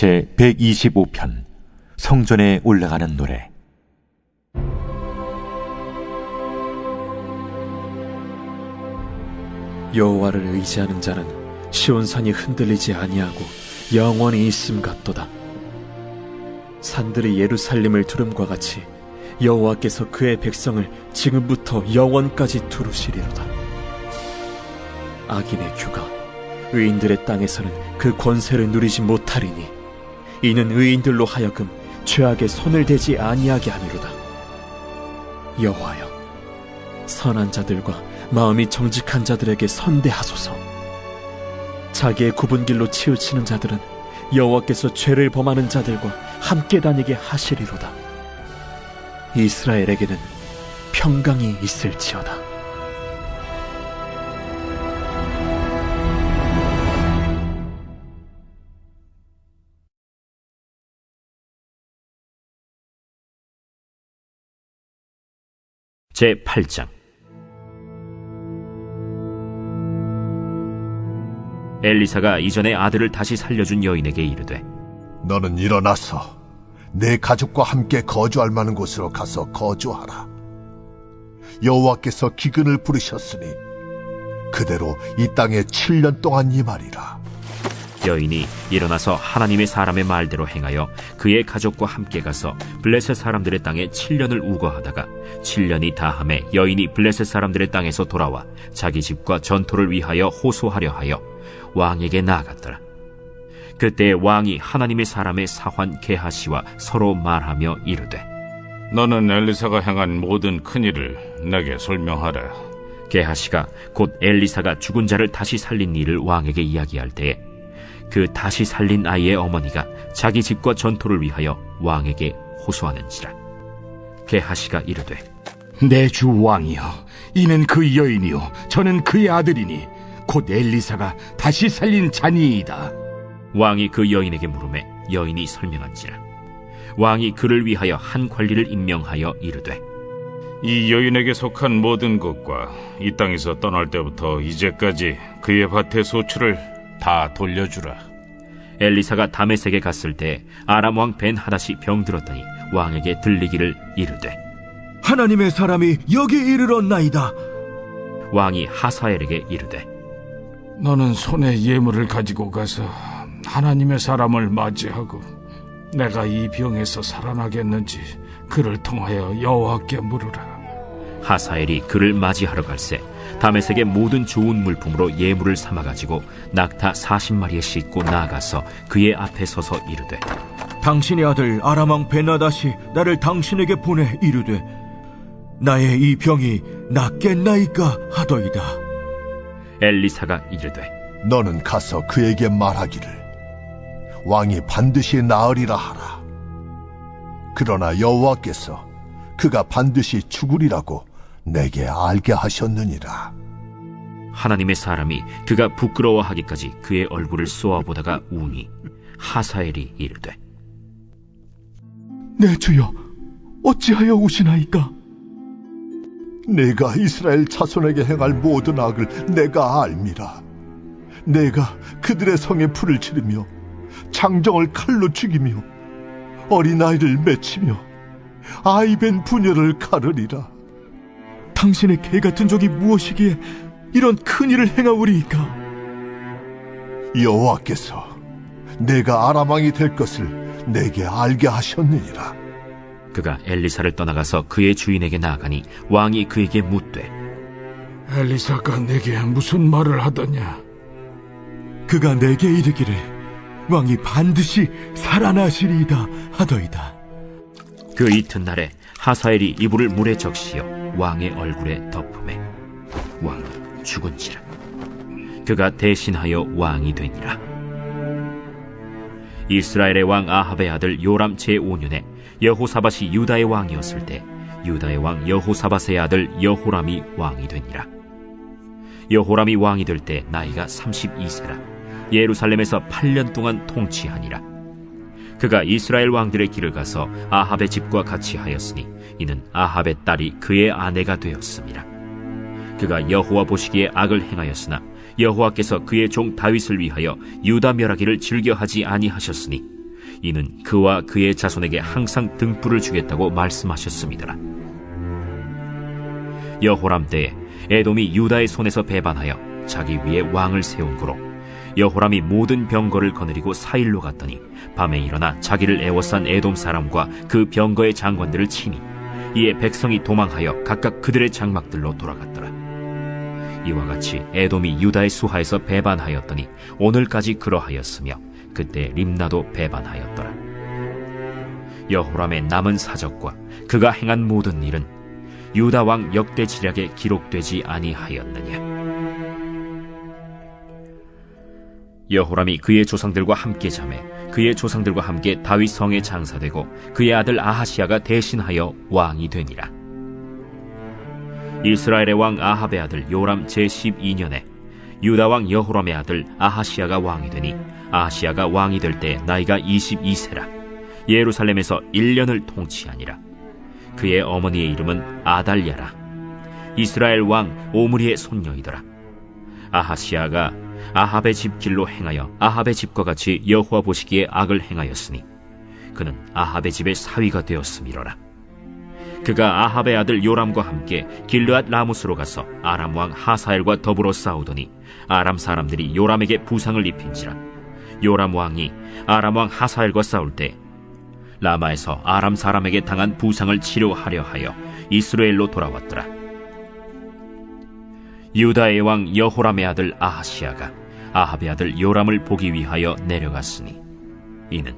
제 125편 성전에 올라가는 노래. 여호와를 의지하는 자는 시온산이 흔들리지 아니하고 영원히 있음 같도다. 산들이 예루살렘을 두름과 같이 여호와께서 그의 백성을 지금부터 영원까지 두루시리로다. 악인의 규가 의인들의 땅에서는 그 권세를 누리지 못하리니 이는 의인들로 하여금 죄악에 손을 대지 아니하게 함이로다. 여호와여, 선한 자들과 마음이 정직한 자들에게 선대하소서. 자기의 굽은 길로 치우치는 자들은 여호와께서 죄를 범하는 자들과 함께 다니게 하시리로다. 이스라엘에게는 평강이 있을지어다. 제 8장. 엘리사가 이전에 아들을 다시 살려준 여인에게 이르되, 너는 일어나서 내 가족과 함께 거주할 만한 곳으로 가서 거주하라. 여호와께서 기근을 부르셨으니 그대로 이 땅에 7년 동안 임하리라. 여인이 일어나서 하나님의 사람의 말대로 행하여 그의 가족과 함께 가서 블레셋 사람들의 땅에 7년을 우거하다가 7년이 다함에 여인이 블레셋 사람들의 땅에서 돌아와 자기 집과 전토를 위하여 호소하려 하여 왕에게 나아갔더라. 그때 왕이 하나님의 사람의 사환 게하시와 서로 말하며 이르되, 너는 엘리사가 행한 모든 큰일을 내게 설명하라. 게하시가 곧 엘리사가 죽은 자를 다시 살린 일을 왕에게 이야기할 때에 그 다시 살린 아이의 어머니가 자기 집과 전토를 위하여 왕에게 호소하는지라. 게하시가 이르되, 내 주 왕이여, 이는 그 여인이요 저는 그의 아들이니 곧 엘리사가 다시 살린 자니이다. 왕이 그 여인에게 물으매 여인이 설명한지라. 왕이 그를 위하여 한 관리를 임명하여 이르되, 이 여인에게 속한 모든 것과 이 땅에서 떠날 때부터 이제까지 그의 밭의 소출을 다 돌려주라. 엘리사가 다메섹에 갔을 때 아람 왕 벤하닷이 병들었더니 왕에게 들리기를 이르되, 하나님의 사람이 여기 이르렀나이다. 왕이 하사엘에게 이르되, 너는 손에 예물을 가지고 가서 하나님의 사람을 맞이하고 내가 이 병에서 살아나겠는지 그를 통하여 여호와께 물으라. 하사엘이 그를 맞이하러 갈새 다메섹의 모든 좋은 물품으로 예물을 삼아가지고 낙타 40마리에 싣고 나아가서 그의 앞에 서서 이르되, 당신의 아들 아람 왕 벤하닷이 나를 당신에게 보내 이르되 나의 이 병이 낫겠나이까 하더이다. 엘리사가 이르되, 너는 가서 그에게 말하기를 왕이 반드시 나으리라 하라. 그러나 여호와께서 그가 반드시 죽으리라고 내게 알게 하셨느니라. 하나님의 사람이 그가 부끄러워하기까지 그의 얼굴을 쏘아보다가 우니 하사엘이 이르되, 내 주여, 어찌하여 우시나이까? 내가 이스라엘 자손에게 행할 모든 악을 내가 알미라. 내가 그들의 성에 불을 지르며 장정을 칼로 죽이며 어린아이를 맺히며 아이벤 부녀를 가르리라. 당신의 개같은 적이 무엇이기에 이런 큰일을 행하오리이까? 여호와께서 내가 아람 왕이 될 것을 내게 알게 하셨느니라. 그가 엘리사를 떠나가서 그의 주인에게 나아가니 왕이 그에게 묻되, 엘리사가 내게 무슨 말을 하더냐? 그가 내게 이르기를 왕이 반드시 살아나시리이다 하더이다. 그 이튿날에 하사엘이 이불을 물에 적시어 왕의 얼굴에 덮음에 왕이 죽은지라. 그가 대신하여 왕이 되니라. 이스라엘의 왕 아합의 아들 요람 제5년에 여호사밧이 유다의 왕이었을 때 유다의 왕 여호사밧의 아들 여호람이 왕이 되니라. 여호람이 왕이 될 때 나이가 32세라 예루살렘에서 8년 동안 통치하니라. 그가 이스라엘 왕들의 길을 가서 아합의 집과 같이 하였으니 이는 아합의 딸이 그의 아내가 되었음이라. 그가 여호와 보시기에 악을 행하였으나 여호와께서 그의 종 다윗을 위하여 유다 멸하기를 즐겨하지 아니하셨으니 이는 그와 그의 자손에게 항상 등불을 주겠다고 말씀하셨습니다. 여호람 때에 에돔이 유다의 손에서 배반하여 자기 위에 왕을 세운 고로 여호람이 모든 병거를 거느리고 사일로 갔더니 밤에 일어나 자기를 애워싼 에돔 사람과 그 병거의 장관들을 치니 이에 백성이 도망하여 각각 그들의 장막들로 돌아갔더라. 이와 같이 에돔이 유다의 수하에서 배반하였더니 오늘까지 그러하였으며 그때 림나도 배반하였더라. 여호람의 남은 사적과 그가 행한 모든 일은 유다 왕 역대지략에 기록되지 아니하였느냐. 여호람이 그의 조상들과 함께 잠에 그의 조상들과 함께 다윗 성에 장사되고 그의 아들 아하시야가 대신하여 왕이 되니라. 이스라엘의 왕 아합의 아들 요람 제12년에 유다 왕 여호람의 아들 아하시야가 왕이 되니 아하시야가 왕이 될 때 나이가 22세라. 예루살렘에서 1년을 통치하니라. 그의 어머니의 이름은 아달랴라. 이스라엘 왕 오므리의 손녀이더라. 아하시야가 아합의 집 길로 행하여 아합의 집과 같이 여호와 보시기에 악을 행하였으니 그는 아합의 집의 사위가 되었음이로라. 그가 아합의 아들 요람과 함께 길르앗 라모스로 가서 아람 왕 하사엘과 더불어 싸우더니 아람 사람들이 요람에게 부상을 입힌지라. 요람 왕이 아람 왕 하사엘과 싸울 때 라마에서 아람 사람에게 당한 부상을 치료하려 하여 이스라엘로 돌아왔더라. 유다의 왕 여호람의 아들 아하시야가 아합의 아들 요람을 보기 위하여 내려갔으니 이는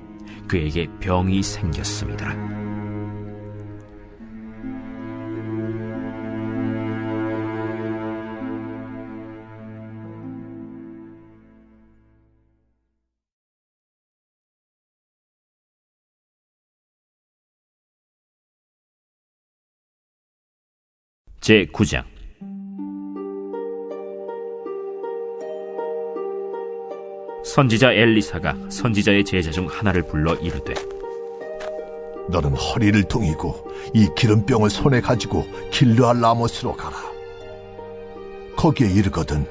그에게 병이 생겼습니다. 제9장. 선지자 엘리사가 선지자의 제자 중 하나를 불러 이르되, 너는 허리를 동이고 이 기름병을 손에 가지고 길르앗 라모스로 가라. 거기에 이르거든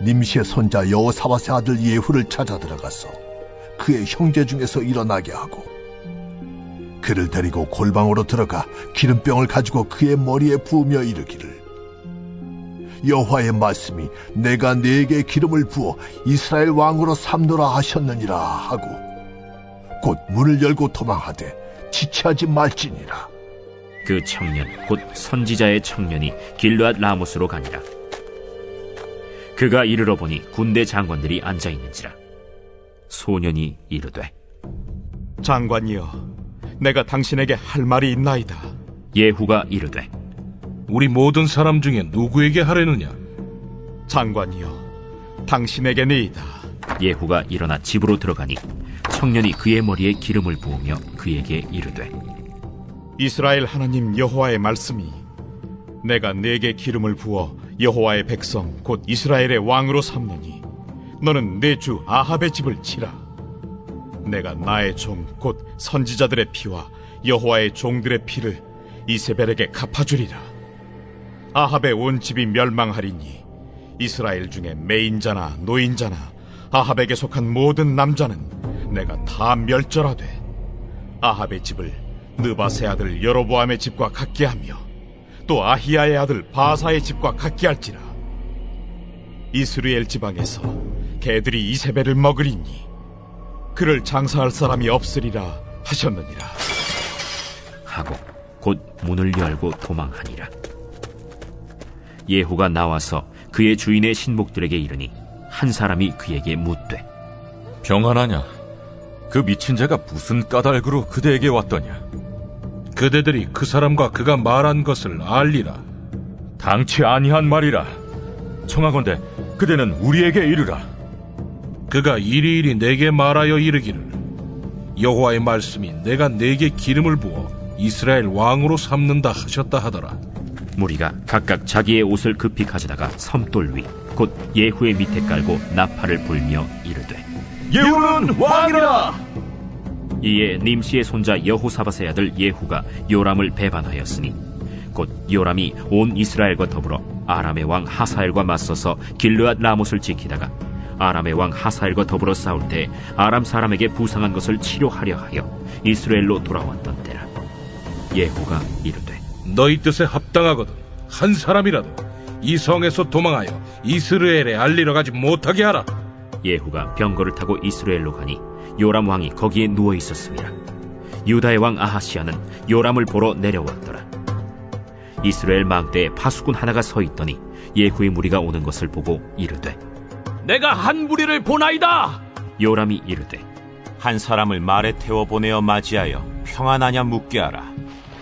님시의 손자 여호사밧의 아들 예후를 찾아 들어가서 그의 형제 중에서 일어나게 하고 그를 데리고 골방으로 들어가 기름병을 가지고 그의 머리에 부으며 이르기를, 여호와의 말씀이 내가 네게 기름을 부어 이스라엘 왕으로 삼노라 하셨느니라 하고 곧 문을 열고 도망하되 지체하지 말지니라. 그 청년 곧 선지자의 청년이 길르앗 라모스로 가니라. 그가 이르러 보니 군대 장관들이 앉아있는지라. 소년이 이르되, 장관이여, 내가 당신에게 할 말이 있나이다. 예후가 이르되, 우리 모든 사람 중에 누구에게 하려느냐? 장관이여, 당신에게니이다. 예후가 일어나 집으로 들어가니 청년이 그의 머리에 기름을 부으며 그에게 이르되, 이스라엘 하나님 여호와의 말씀이 내가 네게 기름을 부어 여호와의 백성 곧 이스라엘의 왕으로 삼느니 너는 내 주 아합의 집을 치라. 내가 나의 종 곧 선지자들의 피와 여호와의 종들의 피를 이세벨에게 갚아주리라. 아합의 온 집이 멸망하리니 이스라엘 중에 매인자나 노인자나 아합에게 속한 모든 남자는 내가 다 멸절하되 아합의 집을 느바세 아들 여로보암의 집과 같게 하며 또 아히야의 아들 바사의 집과 같게 할지라. 이스라엘 지방에서 개들이 이세벨을 먹으리니 그를 장사할 사람이 없으리라 하셨느니라. 하고 곧 문을 열고 도망하니라. 예후가 나와서 그의 주인의 신복들에게 이르니 한 사람이 그에게 묻되, 평안하냐? 그 미친 자가 무슨 까닭으로 그대에게 왔더냐? 그대들이 그 사람과 그가 말한 것을 알리라. 당치 아니한 말이라. 청하건대 그대는 우리에게 이르라. 그가 이리이리 내게 말하여 이르기를, 여호와의 말씀이 내가 네게 기름을 부어 이스라엘 왕으로 삼는다 하셨다 하더라. 무리가 각각 자기의 옷을 급히 가져다가 섬돌 위 곧 예후의 밑에 깔고 나팔을 불며 이르되, 예후는 왕이라. 이에 님시의 손자 여호사밧의 아들 예후가 요람을 배반하였으니 곧 요람이 온 이스라엘과 더불어 아람의 왕 하사엘과 맞서서 길르앗 라못을 지키다가 아람의 왕 하사엘과 더불어 싸울 때 아람 사람에게 부상한 것을 치료하려 하여 이스라엘로 돌아왔던 때라. 예후가 이르되 너희 뜻에 합당하거든 한 사람이라도 이 성에서 도망하여 이스라엘에 알리러 가지 못하게 하라. 예후가 병거를 타고 이스라엘로 가니 요람 왕이 거기에 누워 있었습니다. 유다의 왕 아하시야는 요람을 보러 내려왔더라. 이스라엘 망대에 파수꾼 하나가 서 있더니 예후의 무리가 오는 것을 보고 이르되 내가 한 무리를 보나이다. 요람이 이르되 한 사람을 말에 태워 보내어 맞이하여 평안하냐 묻게 하라.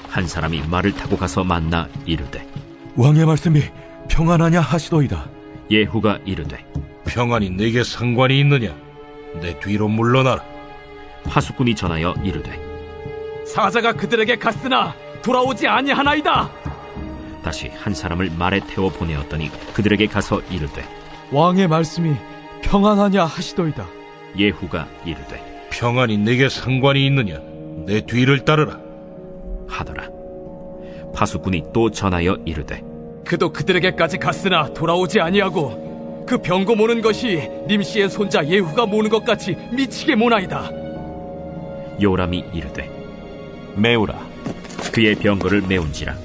한 사람이 말을 타고 가서 만나 이르되 왕의 말씀이 평안하냐 하시도이다. 예후가 이르되 평안이 내게 상관이 있느냐? 내 뒤로 물러나라. 파수꾼이 전하여 이르되 사자가 그들에게 갔으나 돌아오지 아니하나이다. 다시 한 사람을 말에 태워 보내었더니 그들에게 가서 이르되 왕의 말씀이 평안하냐 하시도이다. 예후가 이르되 평안이 내게 상관이 있느냐? 내 뒤를 따르라 하더라. 파수꾼이 또 전하여 이르되 그도 그들에게까지 갔으나 돌아오지 아니하고 그 병거 모는 것이 님씨의 손자 예후가 모는 것 같이 미치게 모나이다. 요람이 이르되 메우라. 그의 병거를 메운지라.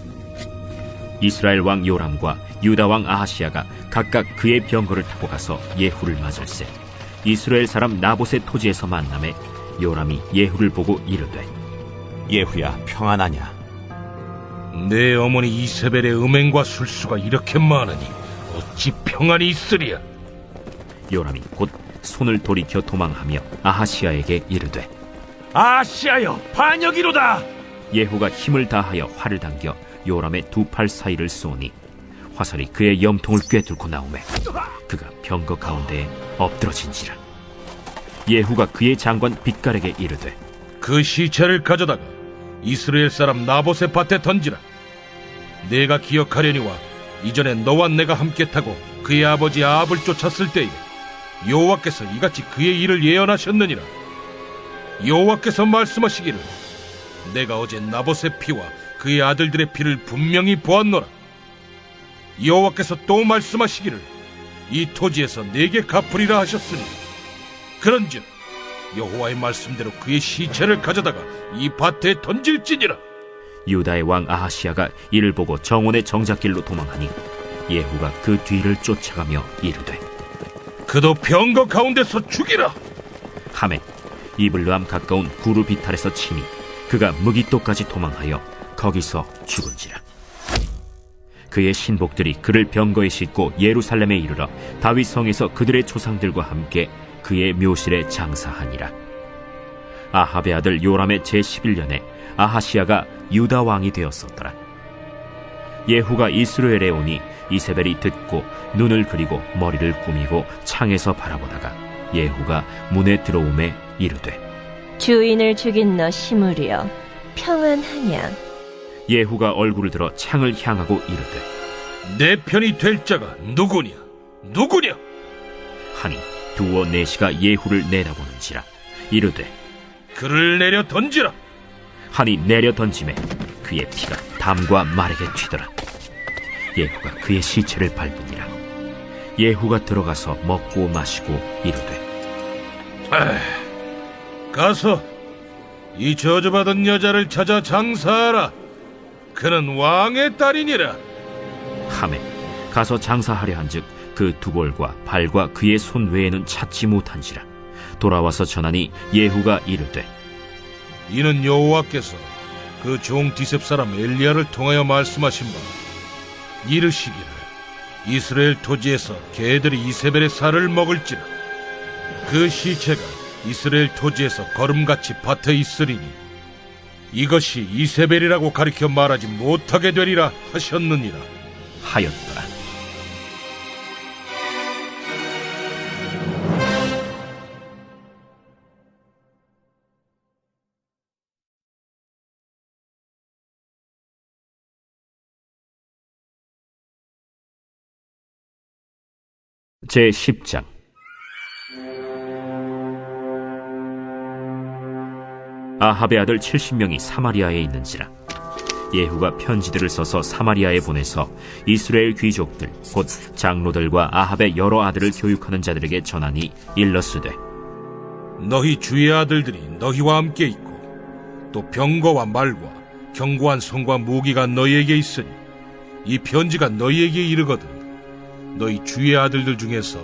이스라엘 왕 요람과 유다 왕 아하시야가 각각 그의 병거를 타고 가서 예후를 맞을세 이스라엘 사람 나봇의 토지에서 만남에 요람이 예후를 보고 이르되 예후야, 평안하냐? 내 어머니 이세벨의 음행과 술수가 이렇게 많으니 어찌 평안이 있으리야? 요람이 곧 손을 돌이켜 도망하며 아하시야에게 이르되 아하시야여, 반역이로다. 예후가 힘을 다하여 활을 당겨 요람의 두 팔 사이를 쏘니 화살이 그의 염통을 꿰뚫고 나오매 그가 병거 가운데에 엎드러진지라. 예후가 그의 장관 빗갈에게 이르되 그 시체를 가져다가 이스라엘 사람 나봇의 밭에 던지라. 내가 기억하려니와 이전에 너와 내가 함께 타고 그의 아버지 아합을 쫓았을 때에 여호와께서 이같이 그의 일을 예언하셨느니라. 여호와께서 말씀하시기를 내가 어제 나봇의 피와 그의 아들들의 피를 분명히 보았노라. 여호와께서 또 말씀하시기를 이 토지에서 내게 갚으리라 하셨으니 그런즉 여호와의 말씀대로 그의 시체를 가져다가 이 밭에 던질지니라. 유다의 왕 아하시야가 이를 보고 정원의 정작길로 도망하니 예후가 그 뒤를 쫓아가며 이르되 그도 병거 가운데서 죽이라 하매 이블르함 가까운 구르 비탈에서 치니 그가 무기토까지 도망하여 거기서 죽은지라. 그의 신복들이 그를 병거에 싣고 예루살렘에 이르러 다윗 성에서 그들의 조상들과 함께 그의 묘실에 장사하니라. 아합의 아들 요람의 제11년에 아하시야가 유다 왕이 되었었더라. 예후가 이스라엘에 오니 이세벨이 듣고 눈을 그리고 머리를 꾸미고 창에서 바라보다가 예후가 문에 들어오매 이르되 주인을 죽인 너 시므리여 평안하냐? 예후가 얼굴을 들어 창을 향하고 이르되 내 편이 될 자가 누구냐 하니 두어 내시가 예후를 내다보는지라. 이르되 그를 내려 던지라 하니 내려 던짐에 그의 피가 담과 말에게 튀더라. 예후가 그의 시체를 밟으니라. 예후가 들어가서 먹고 마시고 이르되 가서 이 저주받은 여자를 찾아 장사하라. 그는 왕의 딸이니라 하매 가서 장사하려 한즉 그 두골과 발과 그의 손 외에는 찾지 못한지라. 돌아와서 전하니 예후가 이르되 이는 여호와께서 그 종 디셉 사람 엘리야를 통하여 말씀하신 바 이르시기를 이스라엘 토지에서 개들이 이세벨의 살을 먹을지라. 그 시체가 이스라엘 토지에서 거름같이 밭에 있으리니 이것이 이세벨이라고 가리켜 말하지 못하게 되리라 하셨느니라 하였더라. 제10장 아합의 아들 70명이 사마리아에 있는지라. 예후가 편지들을 써서 사마리아에 보내서 이스라엘 귀족들 곧 장로들과 아합의 여러 아들을 교육하는 자들에게 전하니 일러스되 너희 주의 아들들이 너희와 함께 있고 또 병거와 말과 견고한 성과 무기가 너희에게 있으니 이 편지가 너희에게 이르거든 너희 주의 아들들 중에서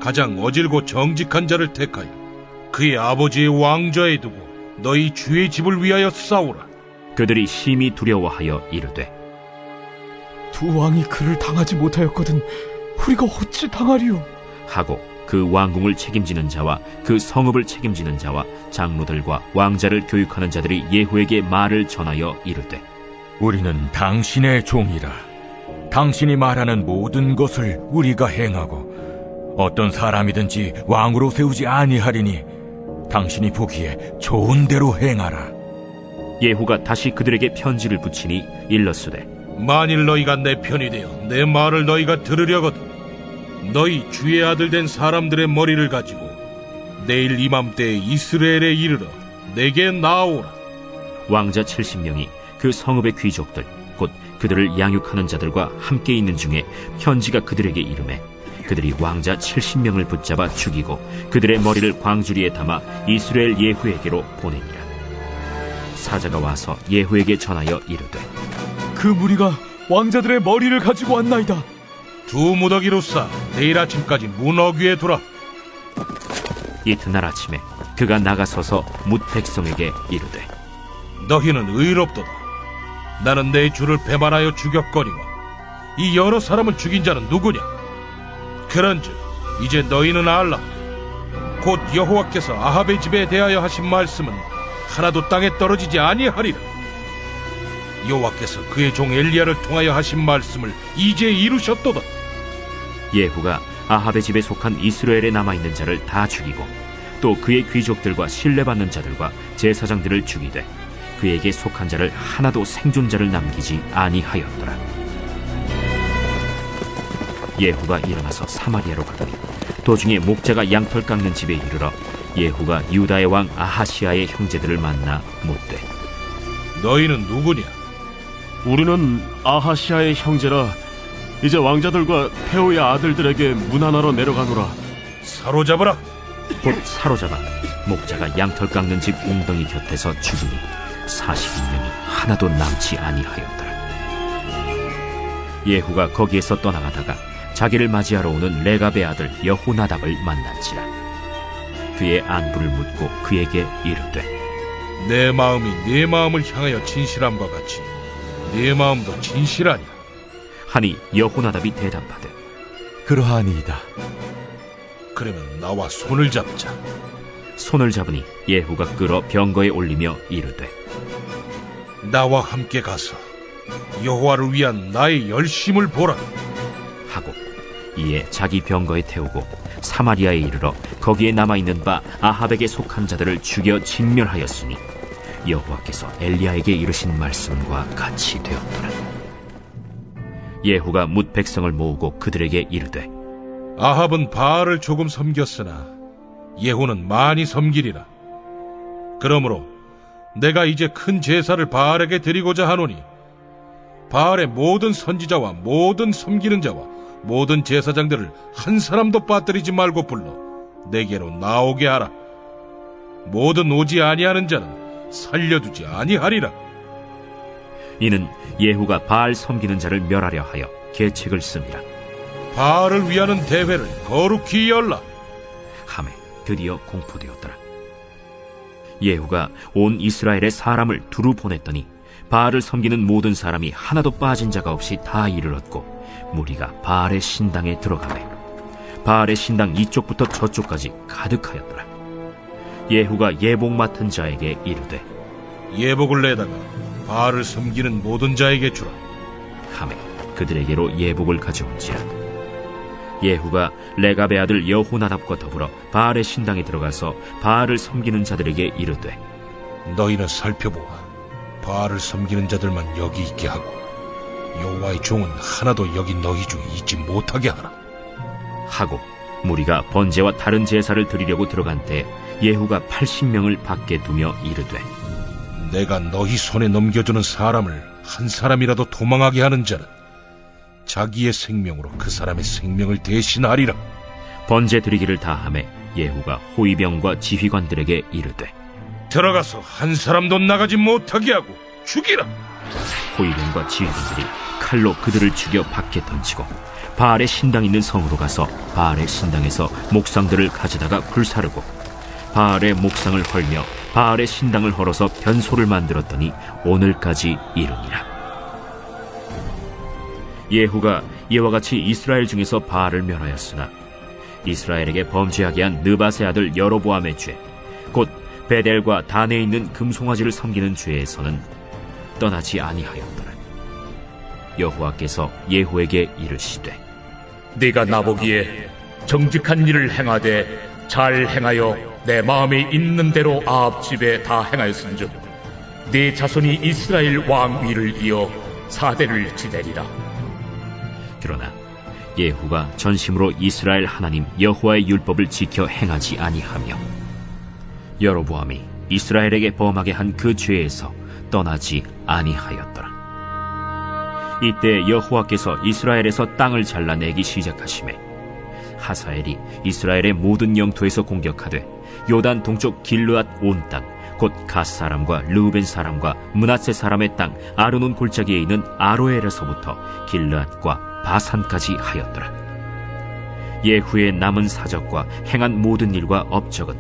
가장 어질고 정직한 자를 택하여 그의 아버지의 왕좌에 두고 너희 주의 집을 위하여 싸우라. 그들이 심히 두려워하여 이르되 두 왕이 그를 당하지 못하였거든 우리가 어찌 당하리요? 하고 그 왕궁을 책임지는 자와 그 성읍을 책임지는 자와 장로들과 왕자를 교육하는 자들이 예후에게 말을 전하여 이르되 우리는 당신의 종이라. 당신이 말하는 모든 것을 우리가 행하고 어떤 사람이든지 왕으로 세우지 아니하리니 당신이 보기에 좋은 대로 행하라. 예후가 다시 그들에게 편지를 붙이니 일렀으되 만일 너희가 내 편이 되어 내 말을 너희가 들으려거든 너희 주의 아들 된 사람들의 머리를 가지고 내일 이맘때에 이스라엘에 이르러 내게 나아오라. 왕자 70명이 그 성읍의 귀족들 곧 그들을 양육하는 자들과 함께 있는 중에 편지가 그들에게 이르매 그들이 왕자 70명을 붙잡아 죽이고 그들의 머리를 광주리에 담아 이스라엘 예후에게로 보내니라. 사자가 와서 예후에게 전하여 이르되 그 무리가 왕자들의 머리를 가지고 왔나이다. 두 무더기로 싸 내일 아침까지 문 어귀에 두라. 이튿날 아침에 그가 나가서서 뭇 백성에게 이르되 너희는 의롭도다. 나는 내 주를 배반하여 죽였거니와 이 여러 사람을 죽인 자는 누구냐? 그런즉 이제 너희는 알라. 곧 여호와께서 아합의 집에 대하여 하신 말씀은 하나도 땅에 떨어지지 아니하리라. 여호와께서 그의 종 엘리야를 통하여 하신 말씀을 이제 이루셨도다. 예후가 아합의 집에 속한 이스라엘에 남아있는 자를 다 죽이고 또 그의 귀족들과 신뢰받는 자들과 제사장들을 죽이되 그에게 속한 자를 하나도 생존자를 남기지 아니하였더라. 예후가 일어나서 사마리아로 가더니 도중에 목자가 양털 깎는 집에 이르러 예후가 유다의 왕 아하시아의 형제들을 만나 묻되 너희는 누구냐? 우리는 아하시아의 형제라. 이제 왕자들과 페오의 아들들에게 문안하러 내려가노라. 사로잡으라. 곧 사로잡아 목자가 양털 깎는 집 웅덩이 곁에서 죽으니 40명이 하나도 남지 아니하였더라. 예후가 거기에서 떠나가다가 자기를 맞이하러 오는 레갑의 아들 여호나답을 만난지라. 그의 안부를 묻고 그에게 이르되 내 마음이 네 마음을 향하여 진실함과 같이 네 마음도 진실하냐? 하니 여호나답이 대답하되 그러하니이다. 그러면 나와 손을 잡자. 손을 잡으니 예후가 끌어 병거에 올리며 이르되 나와 함께 가서 여호와를 위한 나의 열심을 보라 하고 이에 자기 병거에 태우고 사마리아에 이르러 거기에 남아있는 바 아합에게 속한 자들을 죽여 진멸하였으니 여호와께서 엘리야에게 이르신 말씀과 같이 되었더라. 예후가 뭇 백성을 모으고 그들에게 이르되 아합은 바알을 조금 섬겼으나 예후는 많이 섬기리라. 그러므로 내가 이제 큰 제사를 바알에게 드리고자 하노니 바알의 모든 선지자와 모든 섬기는 자와 모든 제사장들을 한 사람도 빠뜨리지 말고 불러 내게로 나오게 하라. 모든 오지 아니하는 자는 살려두지 아니하리라. 이는 예후가 바알 섬기는 자를 멸하려 하여 계책을 씁니다. 바알을 위하는 대회를 거룩히 열라 하매 드디어 공포되었더라. 예후가 온 이스라엘의 사람을 두루 보냈더니 바알을 섬기는 모든 사람이 하나도 빠진 자가 없이 다 이르렀고 무리가 바알의 신당에 들어가매 바알의 신당 이쪽부터 저쪽까지 가득하였더라. 예후가 예복 맡은 자에게 이르되 예복을 내다가 바알을 섬기는 모든 자에게 주라 하매 그들에게로 예복을 가져온지라. 예후가 레갑의 아들 여호나답과 더불어 바알의 신당에 들어가서 바알을 섬기는 자들에게 이르되 너희는 살펴보아 바알을 섬기는 자들만 여기 있게 하고 여호와의 종은 하나도 여기 너희 중에 있지 못하게 하라 하고 무리가 번제와 다른 제사를 드리려고 들어간 때 예후가 80명을 밖에 두며 이르되 내가 너희 손에 넘겨주는 사람을 한 사람이라도 도망하게 하는 자는 자기의 생명으로 그 사람의 생명을 대신하리라. 번제 드리기를 다하매 예후가 호위병과 지휘관들에게 이르되 들어가서 한 사람도 나가지 못하게 하고 죽이라. 호위병과 지휘관들이 칼로 그들을 죽여 밖에 던지고 바알의 신당 있는 성으로 가서 바알의 신당에서 목상들을 가져다가 불사르고 바알의 목상을 헐며 바알의 신당을 헐어서 변소를 만들었더니 오늘까지 이르니라. 예후가 이와 같이 이스라엘 중에서 바알을 멸하였으나 이스라엘에게 범죄하게 한 느밧의 아들 여로보암의 죄, 곧 베델과 단에 있는 금송아지를 섬기는 죄에서는 떠나지 아니하였더라. 여호와께서 예후에게 이르시되 네가 나보기에 정직한 일을 행하되 잘 행하여 내 마음에 있는 대로 아합 집에 다 행하였은즉 네 자손이 이스라엘 왕 위를 이어 사대를 지내리라. 그러나 예후가 전심으로 이스라엘 하나님 여호와의 율법을 지켜 행하지 아니하며 여로보암이 이스라엘에게 범하게 한 그 죄에서 떠나지 아니하였더라. 이때 여호와께서 이스라엘에서 땅을 잘라내기 시작하시매 하사엘이 이스라엘의 모든 영토에서 공격하되 요단 동쪽 길르앗 온 땅 곧 갓 사람과 르우벤 사람과 므낫세 사람의 땅 아르논 골짜기에 있는 아로엘에서부터 길르앗과 바산까지 하였더라. 예후의 남은 사적과 행한 모든 일과 업적은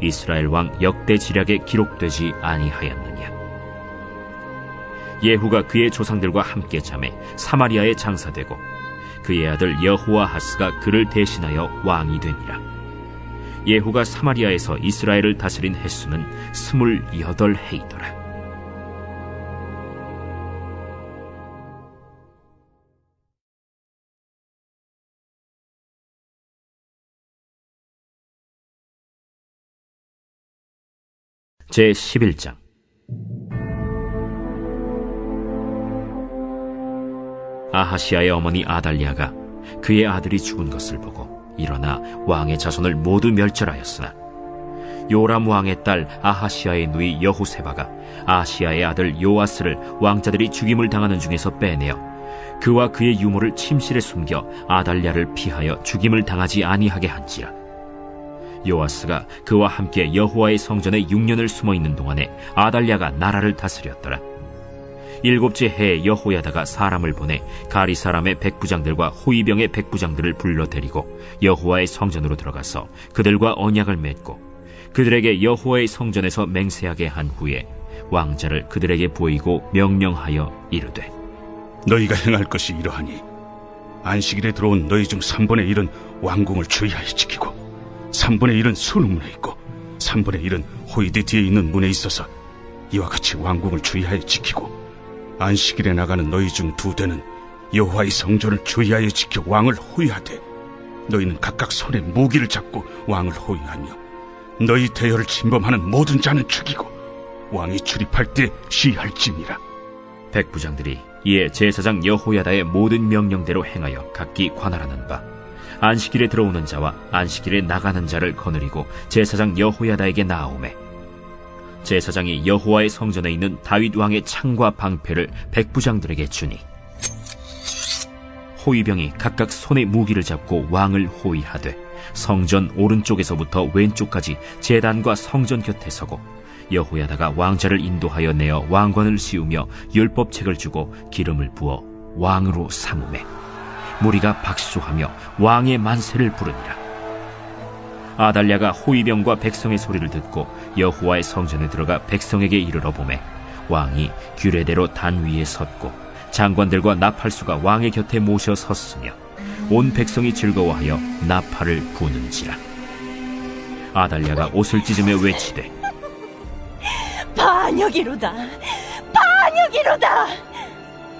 이스라엘 왕 역대 지략에 기록되지 아니하였느냐. 예후가 그의 조상들과 함께 잠에 사마리아에 장사되고 그의 아들 여호아하스가 그를 대신하여 왕이 되니라. 예후가 사마리아에서 이스라엘을 다스린 횟수는 28해이더라. 제11장. 아하시아의 어머니 아달랴가 그의 아들이 죽은 것을 보고 일어나 왕의 자손을 모두 멸절하였으나 요람 왕의 딸 아하시아의 누이 여호세바가 아하시아의 아들 요아스를 왕자들이 죽임을 당하는 중에서 빼내어 그와 그의 유모를 침실에 숨겨 아달랴를 피하여 죽임을 당하지 아니하게 한지라. 요아스가 그와 함께 여호와의 성전에 6년을 숨어있는 동안에 아달랴가 나라를 다스렸더라. 7째 해에 여호야다가 사람을 보내 가리 사람의 백부장들과 호위병의 백부장들을 불러 데리고 여호와의 성전으로 들어가서 그들과 언약을 맺고 그들에게 여호와의 성전에서 맹세하게 한 후에 왕자를 그들에게 보이고 명령하여 이르되 너희가 행할 것이 이러하니 안식일에 들어온 너희 중 3분의 1은 왕궁을 주의하여 지키고 3분의 1은 수능문에 있고 3분의 1은 호위대 뒤에 있는 문에 있어서 이와 같이 왕궁을 주의하여 지키고 안식일에 나가는 너희 중 2대는 여호와의 성전을 주의하여 지켜 왕을 호위하되 너희는 각각 손에 무기를 잡고 왕을 호위하며 너희 대열을 침범하는 모든 자는 죽이고 왕이 출입할 때 시할지니라. 백부장들이 이에 제사장 여호야다의 모든 명령대로 행하여 각기 관할하는 바 안식일에 들어오는 자와 안식일에 나가는 자를 거느리고 제사장 여호야다에게 나아오매 제사장이 여호와의 성전에 있는 다윗 왕의 창과 방패를 백부장들에게 주니 호위병이 각각 손에 무기를 잡고 왕을 호위하되 성전 오른쪽에서부터 왼쪽까지 제단과 성전 곁에 서고 여호야다가 왕자를 인도하여 내어 왕관을 씌우며 율법책을 주고 기름을 부어 왕으로 삼으매 무리가 박수하며 왕의 만세를 부르니라. 아달랴가 호위병과 백성의 소리를 듣고 여호와의 성전에 들어가 백성에게 이르러 보매 왕이 규례대로 단 위에 섰고 장관들과 나팔수가 왕의 곁에 모셔 섰으며 온 백성이 즐거워하여 나팔을 부는지라. 아달랴가 옷을 찢으며 외치되 반역이로다, 반역이로다.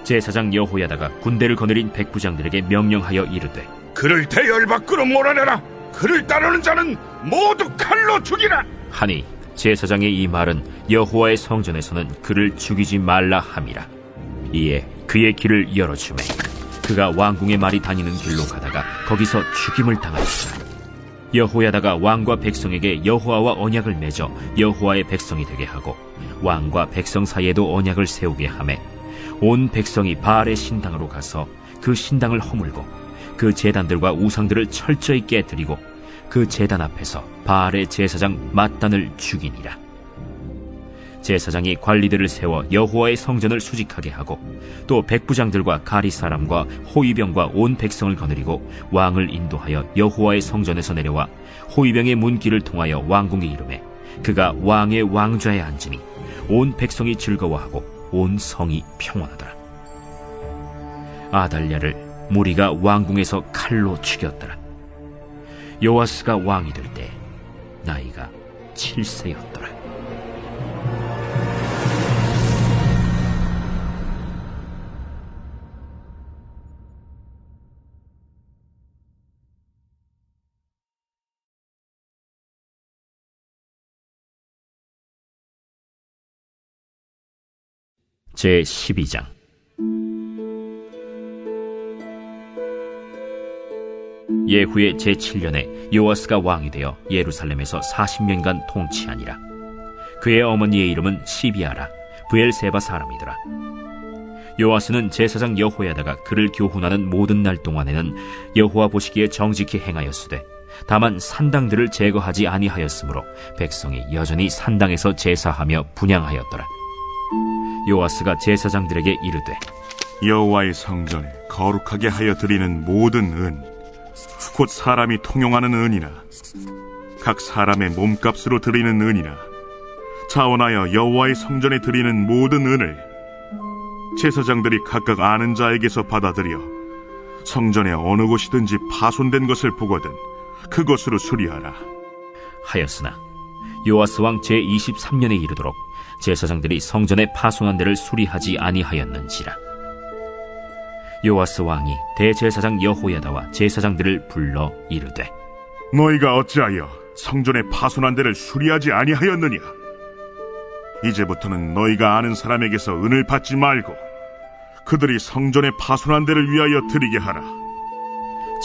제사장 여호야다가 군대를 거느린 백부장들에게 명령하여 이르되 그를 대열 밖으로 몰아내라. 그를 따르는 자는 모두 칼로 죽이라 하니 제사장의 이 말은 여호와의 성전에서는 그를 죽이지 말라 함이라. 이에 그의 길을 열어주매 그가 왕궁의 말이 다니는 길로 가다가 거기서 죽임을 당하였으나 여호야다가 왕과 백성에게 여호와와 언약을 맺어 여호와의 백성이 되게 하고 왕과 백성 사이에도 언약을 세우게 하매 온 백성이 바알의 신당으로 가서 그 신당을 허물고 그 제단들과 우상들을 철저히 깨뜨리고 그 제단 앞에서 바알의 제사장 맏단을 죽이니라. 제사장이 관리들을 세워 여호와의 성전을 수직하게 하고 또 백부장들과 가리 사람과 호위병과 온 백성을 거느리고 왕을 인도하여 여호와의 성전에서 내려와 호위병의 문길을 통하여 왕궁에 이르매 그가 왕의 왕좌에 앉으니 온 백성이 즐거워하고 온 성이 평온하더라. 아달랴를 무리가 왕궁에서 칼로 죽였더라. 요아스가 왕이 될 때 나이가 7세였더라. 제12장. 예후의 제7년에 요아스가 왕이 되어 예루살렘에서 40년간 통치하니라. 그의 어머니의 이름은 시비아라 브엘세바 사람이더라. 요아스는 제사장 여호야다가 그를 교훈하는 모든 날 동안에는 여호와 보시기에 정직히 행하였으되 다만 산당들을 제거하지 아니하였으므로 백성이 여전히 산당에서 제사하며 분향하였더라. 요아스가 제사장들에게 이르되 여호와의 성전에 거룩하게 하여 드리는 모든 은, 곧 사람이 통용하는 은이나 각 사람의 몸값으로 드리는 은이나 자원하여 여호와의 성전에 드리는 모든 은을 제사장들이 각각 아는 자에게서 받아들여 성전의 어느 곳이든지 파손된 것을 보거든 그것으로 수리하라 하였으나 요아스 왕 제23년에 이르도록 제사장들이 성전의 파손한 데를 수리하지 아니하였는지라. 요아스 왕이 대제사장 여호야다와 제사장들을 불러 이르되 너희가 어찌하여 성전의 파손한 데를 수리하지 아니하였느냐? 이제부터는 너희가 아는 사람에게서 은을 받지 말고 그들이 성전의 파손한 데를 위하여 드리게 하라.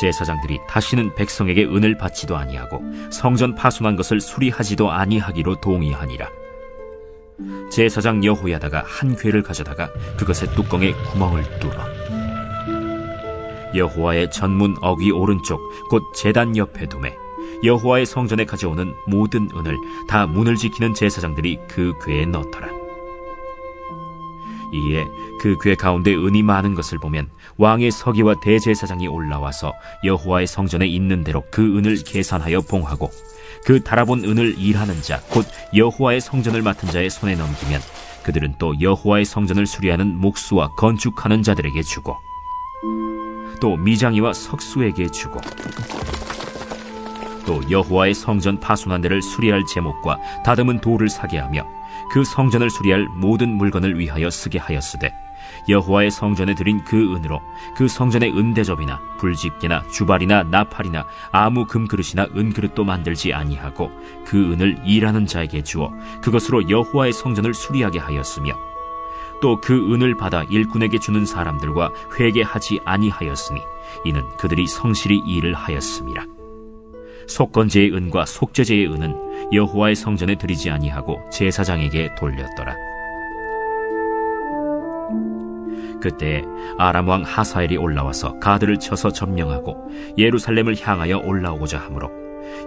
제사장들이 다시는 백성에게 은을 받지도 아니하고 성전 파손한 것을 수리하지도 아니하기로 동의하니라. 제사장 여호야다가 한 궤를 가져다가 그것의 뚜껑에 구멍을 뚫어 여호와의 전문 어귀 오른쪽 곧 제단 옆에 두매 여호와의 성전에 가져오는 모든 은을 다 문을 지키는 제사장들이 그 궤에 넣더라. 이에 그 궤 가운데 은이 많은 것을 보면 왕의 서기와 대제사장이 올라와서 여호와의 성전에 있는 대로 그 은을 계산하여 봉하고 그 달아본 은을 일하는 자 곧 여호와의 성전을 맡은 자의 손에 넘기면 그들은 또 여호와의 성전을 수리하는 목수와 건축하는 자들에게 주고 또 미장이와 석수에게 주고 또 여호와의 성전 파손한 데를 수리할 제목과 다듬은 돌을 사게 하며 그 성전을 수리할 모든 물건을 위하여 쓰게 하였으되 여호와의 성전에 드린 그 은으로 그 성전의 은대접이나 불집게나 주발이나 나팔이나 아무 금그릇이나 은그릇도 만들지 아니하고 그 은을 일하는 자에게 주어 그것으로 여호와의 성전을 수리하게 하였으며 또 그 은을 받아 일꾼에게 주는 사람들과 회개하지 아니하였으니 이는 그들이 성실히 일을 하였음이라. 속건제의 은과 속죄제의 은은 여호와의 성전에 드리지 아니하고 제사장에게 돌렸더라. 그때 아람 왕 하사엘이 올라와서 가드를 쳐서 점령하고 예루살렘을 향하여 올라오고자 하므로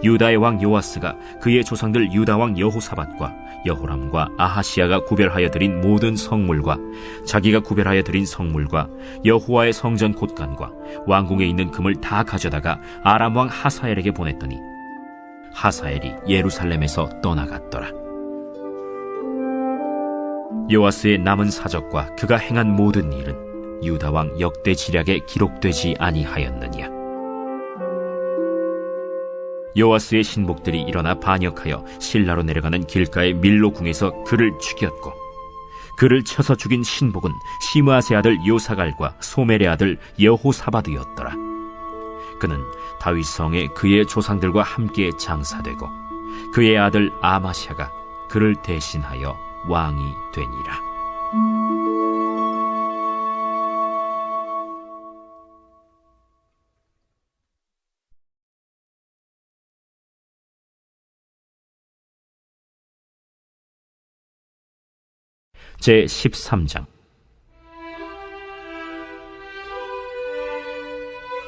유다의 왕 요아스가 그의 조상들 유다 왕 여호사밧과 여호람과 아하시야가 구별하여 드린 모든 성물과 자기가 구별하여 드린 성물과 여호와의 성전 곳간과 왕궁에 있는 금을 다 가져다가 아람 왕 하사엘에게 보냈더니 하사엘이 예루살렘에서 떠나갔더라. 요아스의 남은 사적과 그가 행한 모든 일은 유다 왕 역대 지략에 기록되지 아니하였느냐. 요아스의 신복들이 일어나 반역하여 실라로 내려가는 길가의 밀로 궁에서 그를 죽였고 그를 쳐서 죽인 신복은 시므아세 아들 요사갈과 소멜의 아들 여호사바드였더라. 그는 다윗 성에 그의 조상들과 함께 장사되고 그의 아들 아마샤가 그를 대신하여 왕이 되니라. 제13장.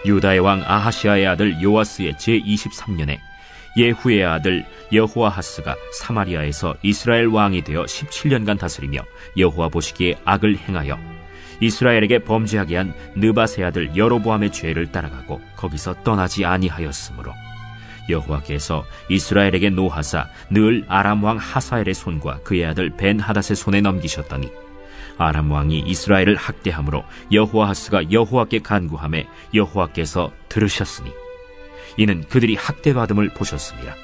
유다의 왕 아하시아의 아들 요아스의 제23년에 예후의 아들 여호아하스가 사마리아에서 이스라엘 왕이 되어 17년간 다스리며 여호와 보시기에 악을 행하여 이스라엘에게 범죄하게 한 느밧의 아들 여로보암의 죄를 따라가고 거기서 떠나지 아니하였으므로 여호와께서 이스라엘에게 노하사 늘 아람 왕 하사엘의 손과 그의 아들 벤하닷의 손에 넘기셨더니 아람 왕이 이스라엘을 학대함으로 여호아하스가 여호와께 간구하매 여호와께서 들으셨으니 이는 그들이 학대받음을 보셨습니다.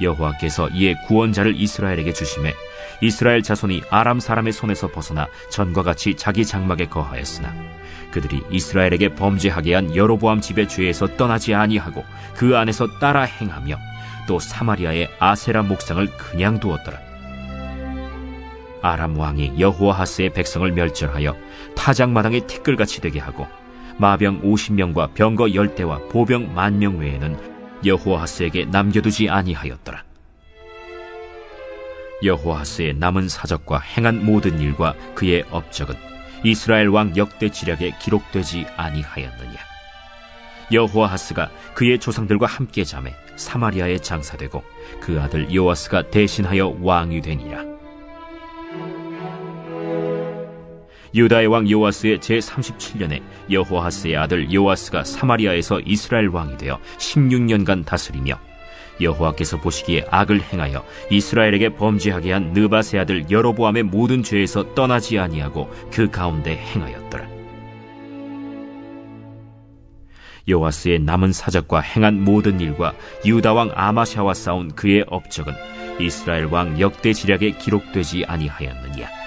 여호와께서 이에 구원자를 이스라엘에게 주시매 이스라엘 자손이 아람 사람의 손에서 벗어나 전과 같이 자기 장막에 거하였으나 그들이 이스라엘에게 범죄하게 한 여로보암 집의 죄에서 떠나지 아니하고 그 안에서 따라 행하며 또 사마리아의 아세라 목상을 그냥 두었더라. 아람 왕이 여호아하스의 백성을 멸절하여 타작마당의 티끌같이 되게 하고 마병 50명과 병거 10대와 보병 10,000명 외에는 여호아하스에게 남겨두지 아니하였더라. 여호아하스의 남은 사적과 행한 모든 일과 그의 업적은 이스라엘 왕 역대 지략에 기록되지 아니하였느냐. 여호아하스가 그의 조상들과 함께 잠에 사마리아에 장사되고 그 아들 요아스가 대신하여 왕이 되니라. 유다의 왕 요아스의 제37년에 여호아하스의 아들 요아스가 사마리아에서 이스라엘 왕이 되어 16년간 다스리며 여호와께서 보시기에 악을 행하여 이스라엘에게 범죄하게 한 느밧의 아들 여로보암의 모든 죄에서 떠나지 아니하고 그 가운데 행하였더라. 요아스의 남은 사적과 행한 모든 일과 유다 왕 아마샤와 싸운 그의 업적은 이스라엘 왕 역대 지략에 기록되지 아니하였느냐.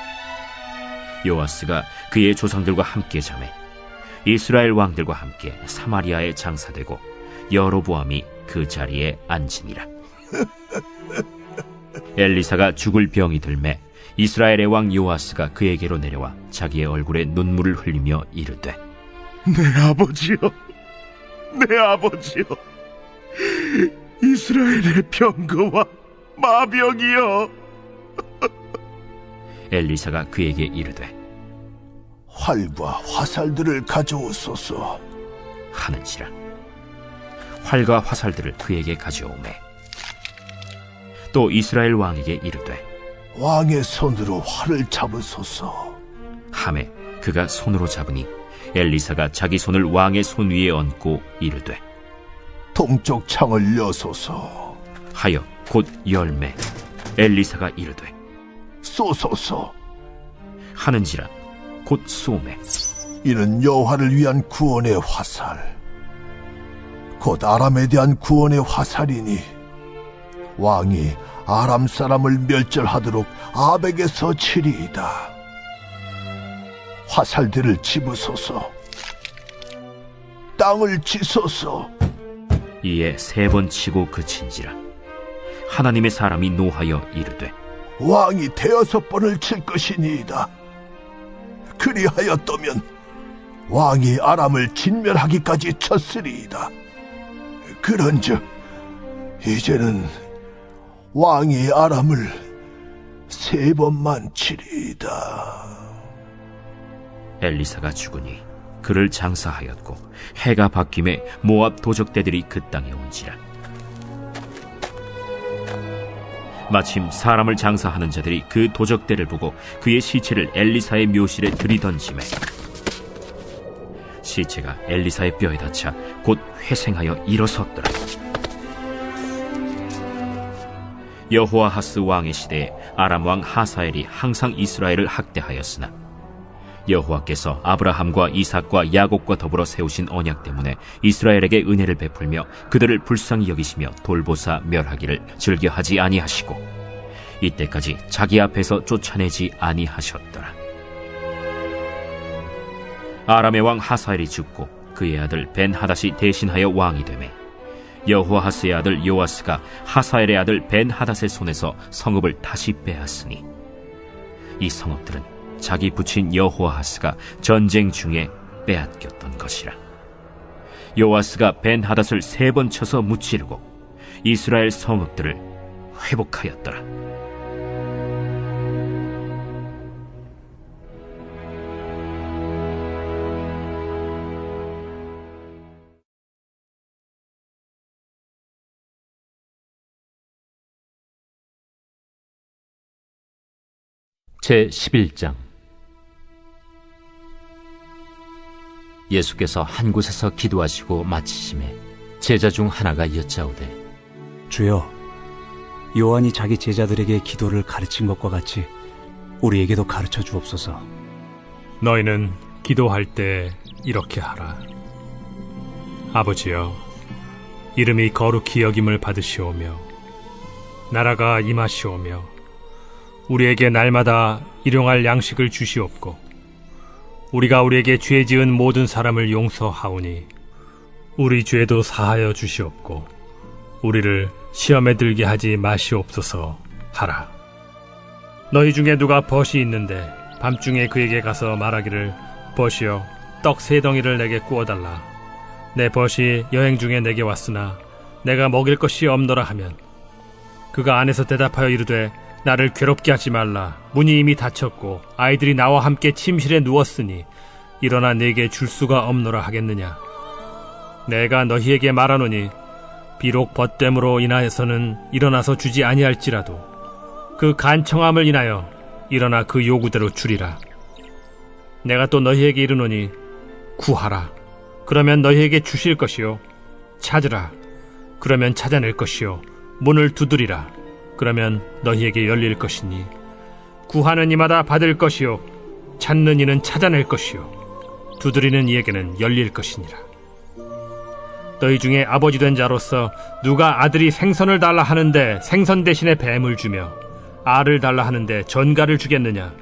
요아스가 그의 조상들과 함께 잠에 이스라엘 왕들과 함께 사마리아에 장사되고 여로보암이 그 자리에 앉으니라. 엘리사가 죽을 병이 들매 이스라엘의 왕 요아스가 그에게로 내려와 자기의 얼굴에 눈물을 흘리며 이르되 내 아버지여, 내 아버지여, 이스라엘의 병거와 마병이여. 엘리사가 그에게 이르되 활과 화살들을 가져오소서 하는지라. 활과 화살들을 그에게 가져오매 또 이스라엘 왕에게 이르되 왕의 손으로 활을 잡으소서 하매 그가 손으로 잡으니 엘리사가 자기 손을 왕의 손 위에 얹고 이르되 동쪽 창을 여소서 하여 곧 열매 엘리사가 이르되 쏘소서 하는지라. 곧 쏘매 이는 여호와를 위한 구원의 화살 곧 아람에 대한 구원의 화살이니 왕이 아람 사람을 멸절하도록 아벡에서 치리이다. 화살들을 집으소서 땅을 치소서. 이에 3번 치고 그친지라. 하나님의 사람이 노하여 이르되 왕이 6번을 칠 것이니이다. 그리하였더면 왕이 아람을 진멸하기까지 쳤으리이다. 그런즉 이제는 왕이 아람을 3번만 치리이다. 엘리사가 죽으니 그를 장사하였고 해가 바뀜에 모압 도적대들이 그 땅에 온지라. 마침 사람을 장사하는 자들이 그 도적대를 보고 그의 시체를 엘리사의 묘실에 들이던지매 시체가 엘리사의 뼈에 닿자 곧 회생하여 일어섰더라. 여호아하스 왕의 시대에 아람 왕 하사엘이 항상 이스라엘을 학대하였으나 여호와께서 아브라함과 이삭과 야곱과 더불어 세우신 언약 때문에 이스라엘에게 은혜를 베풀며 그들을 불쌍히 여기시며 돌보사 멸하기를 즐겨하지 아니하시고 이때까지 자기 앞에서 쫓아내지 아니하셨더라. 아람의 왕 하사엘이 죽고 그의 아들 벤하닷이 대신하여 왕이 되매 여호아하스의 아들 요아스가 하사엘의 아들 벤하닷의 손에서 성읍을 다시 빼앗으니 이 성읍들은 자기 부친 여호아하스가 전쟁 중에 빼앗겼던 것이라. 요아스가 벤하닷을 3번 쳐서 무찌르고 이스라엘 성읍들을 회복하였더라. 제11장. 예수께서 한 곳에서 기도하시고 마치심에 제자 중 하나가 여짜오되, 주여, 요한이 자기 제자들에게 기도를 가르친 것과 같이 우리에게도 가르쳐 주옵소서. 너희는 기도할 때 이렇게 하라. 아버지여, 이름이 거룩히 여김을 받으시오며 나라가 임하시오며 우리에게 날마다 일용할 양식을 주시옵고 우리가 우리에게 죄 지은 모든 사람을 용서하오니 우리 죄도 사하여 주시옵고 우리를 시험에 들게 하지 마시옵소서 하라. 너희 중에 누가 벗이 있는데 밤중에 그에게 가서 말하기를, 벗이여, 떡 3덩이를 내게 구워달라. 내 벗이 여행 중에 내게 왔으나 내가 먹일 것이 없노라 하면, 그가 안에서 대답하여 이르되, 나를 괴롭게 하지 말라. 문이 이미 닫혔고 아이들이 나와 함께 침실에 누웠으니 일어나 내게 줄 수가 없노라 하겠느냐. 내가 너희에게 말하노니 비록 벗됨으로 인하여서는 일어나서 주지 아니할지라도 그 간청함을 인하여 일어나 그 요구대로 주리라. 내가 또 너희에게 이르노니 구하라. 그러면 너희에게 주실 것이요. 찾으라. 그러면 찾아낼 것이요. 문을 두드리라. 그러면 너희에게 열릴 것이니 구하는 이마다 받을 것이요. 찾는 이는 찾아낼 것이요. 두드리는 이에게는 열릴 것이니라. 너희 중에 아버지 된 자로서 누가 아들이 생선을 달라 하는데 생선 대신에 뱀을 주며 알을 달라 하는데 전갈을 주겠느냐.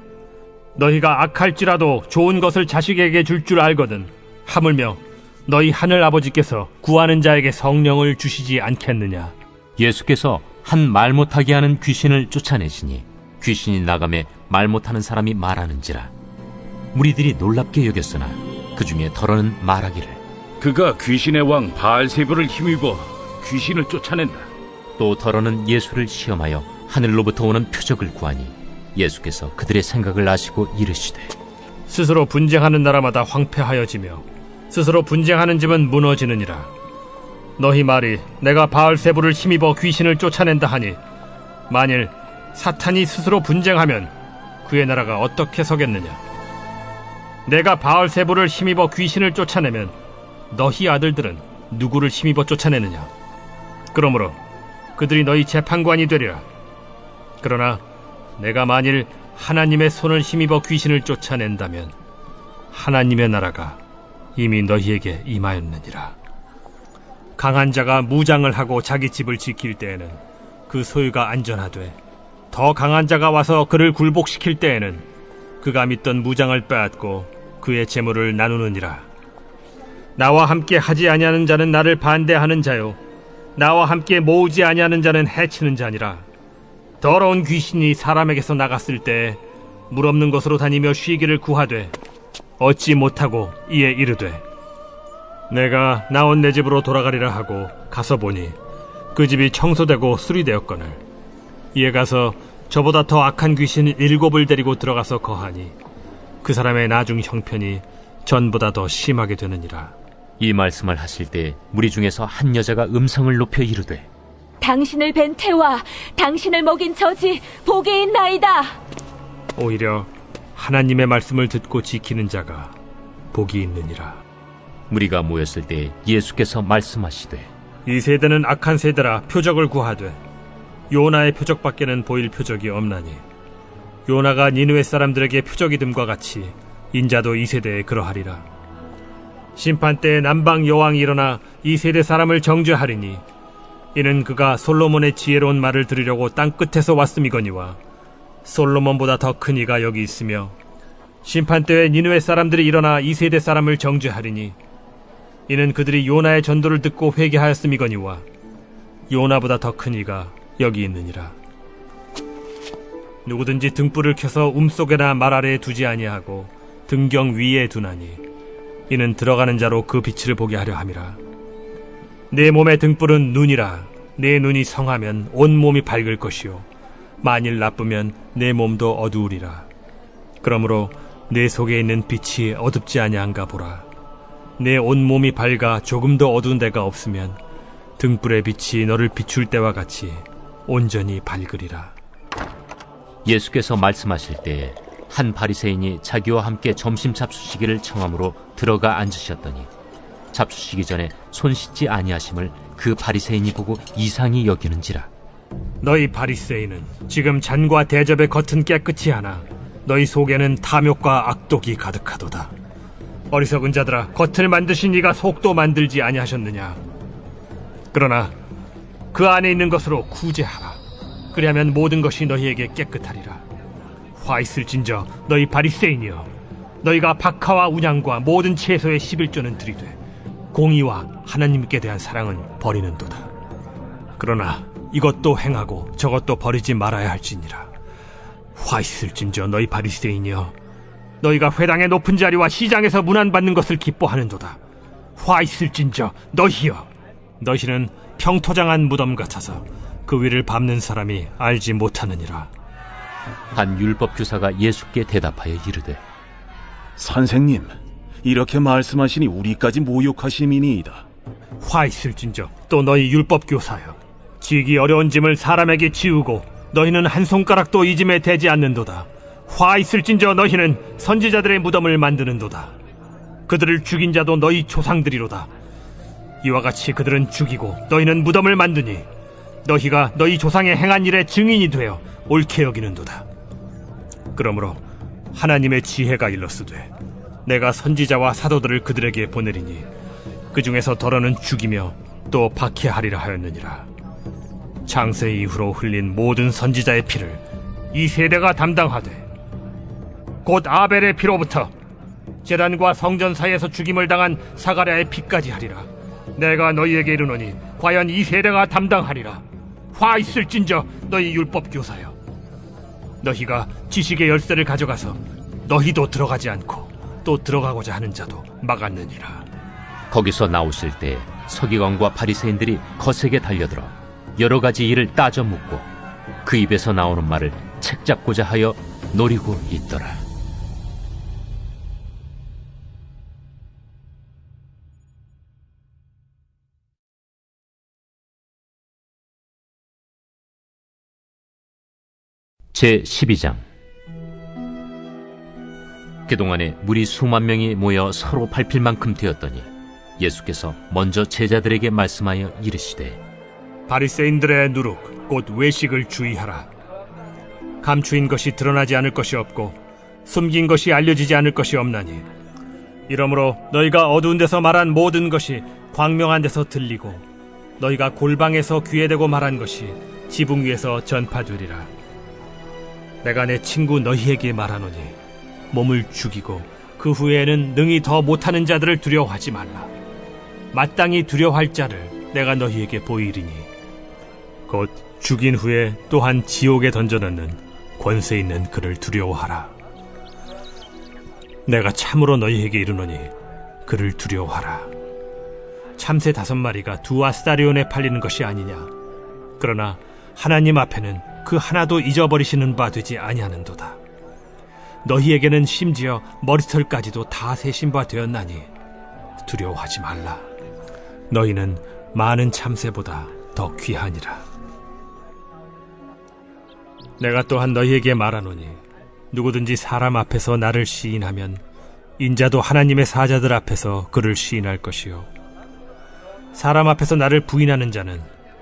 너희가 악할지라도 좋은 것을 자식에게 줄 줄 알거든 하물며 너희 하늘 아버지께서 구하는 자에게 성령을 주시지 않겠느냐. 예수께서 한 말 못하게 하는 귀신을 쫓아내시니 귀신이 나가매 말 못하는 사람이 말하는지라. 무리들이 놀랍게 여겼으나 그 중에 더러는 말하기를, 그가 귀신의 왕 바알세불을 힘입어 귀신을 쫓아낸다. 또 더러는 예수를 시험하여 하늘로부터 오는 표적을 구하니 예수께서 그들의 생각을 아시고 이르시되, 스스로 분쟁하는 나라마다 황폐하여지며 스스로 분쟁하는 집은 무너지느니라. 너희 말이 내가 바알세불을 힘입어 귀신을 쫓아낸다 하니 만일 사탄이 스스로 분쟁하면 그의 나라가 어떻게 서겠느냐. 내가 바알세불을 힘입어 귀신을 쫓아내면 너희 아들들은 누구를 힘입어 쫓아내느냐. 그러므로 그들이 너희 재판관이 되리라. 그러나 내가 만일 하나님의 손을 힘입어 귀신을 쫓아낸다면 하나님의 나라가 이미 너희에게 임하였느니라. 강한 자가 무장을 하고 자기 집을 지킬 때에는 그 소유가 안전하되 더 강한 자가 와서 그를 굴복시킬 때에는 그가 믿던 무장을 빼앗고 그의 재물을 나누느니라. 나와 함께 하지 아니하는 자는 나를 반대하는 자요, 나와 함께 모으지 아니하는 자는 해치는 자니라. 더러운 귀신이 사람에게서 나갔을 때 물 없는 곳으로 다니며 쉬기를 구하되 얻지 못하고 이에 이르되, 내가 나온 내 집으로 돌아가리라 하고 가서 보니 그 집이 청소되고 수리되었거늘 이에 가서 저보다 더 악한 귀신 7을 데리고 들어가서 거하니 그 사람의 나중 형편이 전보다 더 심하게 되느니라. 이 말씀을 하실 때 무리 중에서 한 여자가 음성을 높여 이르되, 당신을 뵌 태와 당신을 먹인 저지 복이 있나이다. 오히려 하나님의 말씀을 듣고 지키는 자가 복이 있느니라. 무리가 모였을 때 예수께서 말씀하시되, 이 세대는 악한 세대라 표적을 구하되 요나의 표적밖에는 보일 표적이 없나니 요나가 니느웨 사람들에게 표적이 됨과 같이 인자도 이 세대에 그러하리라. 심판 때에 남방 여왕이 일어나 이 세대 사람을 정죄하리니 이는 그가 솔로몬의 지혜로운 말을 들으려고 땅 끝에서 왔음이거니와 솔로몬보다 더 큰 이가 여기 있으며 심판 때에 니느웨 사람들이 일어나 이 세대 사람을 정죄하리니 이는 그들이 요나의 전도를 듣고 회개하였음이거니와 요나보다 더 큰 이가 여기 있느니라. 누구든지 등불을 켜서 움속에나 말 아래에 두지 아니하고 등경 위에 두나니 이는 들어가는 자로 그 빛을 보게 하려 함이라. 내 몸의 등불은 눈이라. 내 눈이 성하면 온 몸이 밝을 것이요 만일 나쁘면 내 몸도 어두우리라. 그러므로 내 속에 있는 빛이 어둡지 아니한가 보라. 내 온몸이 밝아 조금도 어두운 데가 없으면 등불의 빛이 너를 비출 때와 같이 온전히 밝으리라. 예수께서 말씀하실 때에 한 바리새인이 자기와 함께 점심 잡수시기를 청함으로 들어가 앉으셨더니 잡수시기 전에 손 씻지 아니하심을 그 바리새인이 보고 이상히 여기는지라. 너희 바리새인은 지금 잔과 대접의 겉은 깨끗이 하나 너희 속에는 탐욕과 악독이 가득하도다. 어리석은 자들아, 겉을 만드신 이가 속도 만들지 아니하셨느냐? 그러나 그 안에 있는 것으로 구제하라. 그리하면 모든 것이 너희에게 깨끗하리라. 화 있을진저 너희 바리새인이여, 너희가 박하와 운양과 모든 채소의 11조는 들이되 공의와 하나님께 대한 사랑은 버리는도다. 그러나 이것도 행하고 저것도 버리지 말아야 할지니라. 화 있을진저 너희 바리새인이여, 너희가 회당의 높은 자리와 시장에서 문안받는 것을 기뻐하는도다. 화 있을진저 너희여, 너희는 평토장한 무덤 같아서 그 위를 밟는 사람이 알지 못하느니라. 한 율법교사가 예수께 대답하여 이르되, 선생님, 이렇게 말씀하시니 우리까지 모욕하심이니이다. 화 있을진저 또 너희 율법교사여, 지기 어려운 짐을 사람에게 지우고 너희는 한 손가락도 이 짐에 대지 않는도다. 화 있을진저 너희는 선지자들의 무덤을 만드는도다. 그들을 죽인 자도 너희 조상들이로다. 이와 같이 그들은 죽이고 너희는 무덤을 만드니 너희가 너희 조상의 행한 일의 증인이 되어 옳게 여기는도다. 그러므로 하나님의 지혜가 일렀으되 내가 선지자와 사도들을 그들에게 보내리니 그 중에서 더러는 죽이며 또 박해하리라 하였느니라. 창세 이후로 흘린 모든 선지자의 피를 이 세대가 담당하되 곧 아벨의 피로부터 제단과 성전 사이에서 죽임을 당한 사가랴의 피까지 하리라. 내가 너희에게 이르노니 과연 이 세대가 담당하리라. 화 있을진저 너희 율법교사여, 너희가 지식의 열쇠를 가져가서 너희도 들어가지 않고 또 들어가고자 하는 자도 막았느니라. 거기서 나오실 때 서기관과 바리새인들이 거세게 달려들어 여러 가지 일을 따져 묻고 그 입에서 나오는 말을 책잡고자 하여 노리고 있더라. 제12장. 그동안에 무리 수만 명이 모여 서로 밟힐 만큼 되었더니 예수께서 먼저 제자들에게 말씀하여 이르시되, 바리새인들의 누룩 곧 외식을 주의하라. 감추인 것이 드러나지 않을 것이 없고 숨긴 것이 알려지지 않을 것이 없나니 이러므로 너희가 어두운 데서 말한 모든 것이 광명한 데서 들리고 너희가 골방에서 귀에 대고 말한 것이 지붕 위에서 전파되리라. 내가 내 친구 너희에게 말하노니 몸을 죽이고 그 후에는 능히 더 못하는 자들을 두려워하지 말라. 마땅히 두려워할 자를 내가 너희에게 보이리니 곧 죽인 후에 또한 지옥에 던져넣는 권세 있는 그를 두려워하라. 내가 참으로 너희에게 이르노니 그를 두려워하라. 참새 5마리가 2아스타리온에 팔리는 것이 아니냐. 그러나 하나님 앞에는 그 하나도 잊어버리시는 바 되지 아니하는도다. 너희에게는 심지어 머리털까지도 다 세신 바 되었나니 두려워하지 말라. 너희는 많은 참새보다 더 귀하니라. 내가 또한 너희에게 말하노니 누구든지 사람 앞에서 나를 시인하면 인자도 하나님의 사자들 앞에서 그를 시인할 것이요, 사람 앞에서 나를 부인하는 자는